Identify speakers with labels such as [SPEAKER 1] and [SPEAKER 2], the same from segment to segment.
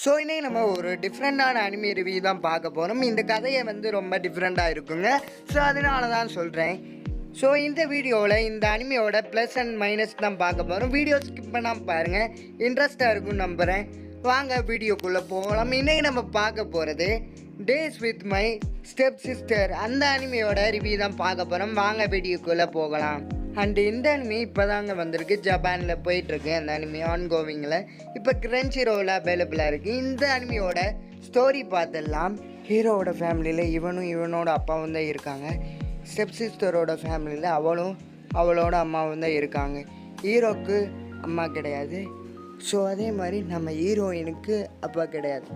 [SPEAKER 1] So இன்னைக்கு நம்ம ஒரு டிஃப்ரெண்ட்டான அனிமி ரிவ்யூ தான் பார்க்க போகிறோம். இந்த கதையை வந்து ரொம்ப டிஃப்ரெண்ட்டாக இருக்குங்க. ஸோ அதனால தான் சொல்கிறேன். ஸோ இந்த வீடியோவில் இந்த அனிமியோட ப்ளஸ் அண்ட் மைனஸ் தான் பார்க்க போகிறோம். வீடியோ ஸ்கிப் பண்ணாமல் பாருங்கள், இன்ட்ரெஸ்ட்டாக இருக்கும்னு நம்புகிறேன். வாங்க வீடியோக்குள்ளே போகலாம். இன்றைக்கி நம்ம பார்க்க போகிறது days with my step sister. அந்த அனிமியோட ரிவ்யூ தான் பார்க்க போகிறோம். வாங்க வீடியோக்குள்ளே போகலாம். அண்டு இந்த அனிமி இப்போ தாங்க வந்திருக்கு, ஜப்பானில் போயிட்டுருக்கு. அந்த அனிமி ஆன்கோவிங்கில் இப்போ கிரன்ச்சி ரோவில் அவைலபிளாக இருக்குது. இந்த அனிமியோட ஸ்டோரி பார்த்துடலாம். ஹீரோவோட ஃபேமிலியில் இவனோட அப்பாவும் தான் இருக்காங்க. ஸ்டெப் சிஸ்டரோட ஃபேமிலியில் அவளோட அம்மாவும் தான் இருக்காங்க. ஹீரோக்கு அம்மா கிடையாது. ஸோ அதே மாதிரி நம்ம ஹீரோயினுக்கு அப்பா கிடையாது.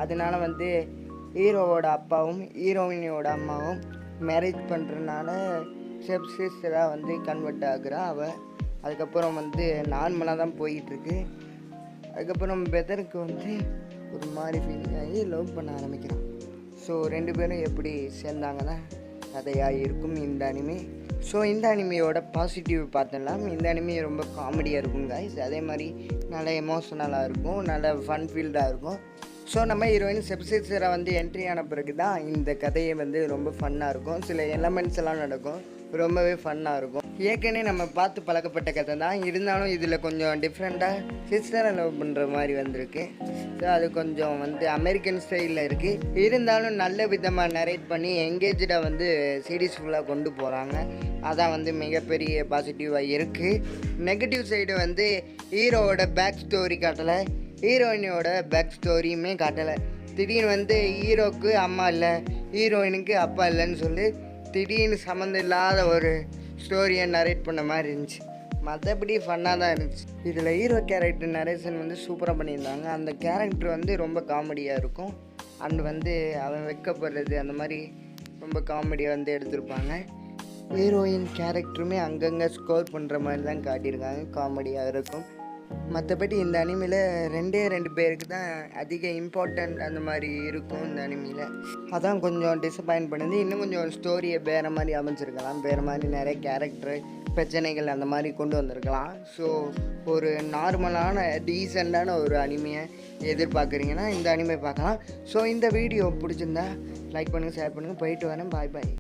[SPEAKER 1] அதனால் வந்து ஹீரோவோட அப்பாவும் ஹீரோயினோட அம்மாவும் மேரேஜ் பண்ணுறதுனால ஸ்டெப் சிஸ்டராக வந்து கன்வெர்ட் ஆகுறா அவள். அதுக்கப்புறம் வந்து நார்மலாக தான் போயிட்டுருக்கு. அதுக்கப்புறம் பெதருக்கு வந்து ஒரு மாதிரி ஃபீலிங் ஆகி லவ் பண்ண ஆரம்பிக்கிறான். ஸோ ரெண்டு பேரும் எப்படி சேர்ந்தாங்கன்னா கதையாக இருக்கும் இந்த அனிமி. ஸோ இந்த அனிமியோட பாசிட்டிவ் பார்த்துடலாம். இந்த அனிமி ரொம்ப காமெடியாக இருக்கும் கைஸ். அதே மாதிரி நல்ல எமோஷனலாக இருக்கும், நல்ல ஃபன் ஃபீல்டாக இருக்கும். ஸோ நம்ம ஹீரோயின் ஸ்டெப் சிஸ்டராக வந்து என்ட்ரி ஆன பிறகு தான் இந்த கதையை வந்து ரொம்ப ஃபன்னாக இருக்கும். சில எலமெண்ட்ஸ் எல்லாம் நடக்கும், ரொம்பவே ஃபன்னாக இருக்கும். ஏற்கனவே நம்ம பார்த்து பழக்கப்பட்ட கதை தான், இருந்தாலும் இதில் கொஞ்சம் டிஃப்ரெண்ட்டாக சிஸ்டரை லவ் பண்ணுற மாதிரி வந்திருக்கு. ஸோ அது கொஞ்சம் வந்து அமெரிக்கன் ஸ்டைலில் இருக்குது. இருந்தாலும் நல்ல விதமாக நரேட் பண்ணி எங்கேஜாக வந்து சீரீஸ் ஃபுல்லாக கொண்டு போகிறாங்க. அதான் வந்து மிகப்பெரிய பாசிட்டிவாக இருக்குது. நெகட்டிவ் சைடு வந்து ஹீரோவோட பேக் ஸ்டோரி காட்டலை, ஹீரோயினோட பேக் ஸ்டோரியுமே காட்டலை. திடீர்னு வந்து ஹீரோக்கு அம்மா இல்லை, ஹீரோயினுக்கு அப்பா இல்லைன்னு சொல்லி திடீர்னு சம்மந்தம் இல்லாத ஒரு ஸ்டோரியை நரேட் பண்ண மாதிரி இருந்துச்சு. மற்றபடி ஃபன்னாக தான் இருந்துச்சு. இதில் ஹீரோ கேரக்டர் நரேஷன் வந்து சூப்பராக பண்ணியிருந்தாங்க. அந்த கேரக்டர் வந்து ரொம்ப காமெடியாக இருக்கும். அண்ட் வந்து அவன் வெக்கப்படுறது அந்த மாதிரி ரொம்ப காமெடியாக வந்து எடுத்திருப்பாங்க. ஹீரோயின் கேரக்டருமே அங்கங்கே ஸ்கோர் பண்ணுற மாதிரி தான் காட்டியிருக்காங்க, காமெடியாக இருக்கும். மற்றபடி இந்த அனிமியில் ரெண்டு பேருக்கு தான் அதிக இம்பார்ட்டண்ட் அந்த மாதிரி இருக்கும் இந்த அனிமியில். அதான் கொஞ்சம் டிசப்பாயின்ட் பண்ணுது. இன்னும் கொஞ்சம் ஸ்டோரியை வேறு மாதிரி அமைச்சிருக்கலாம், வேறு மாதிரி நிறைய கேரக்டரு பிரச்சனைகள் அந்த மாதிரி கொண்டு வந்திருக்கலாம். ஸோ ஒரு நார்மலான டீசெண்டான ஒரு அனிமையை எதிர்பார்க்குறீங்கன்னா இந்த அனிமை பார்க்கலாம். ஸோ இந்த வீடியோ பிடிச்சிருந்தா லைக் பண்ணுங்கள், ஷேர் பண்ணுங்கள். போயிட்டு வரேன். பாய் பாய்.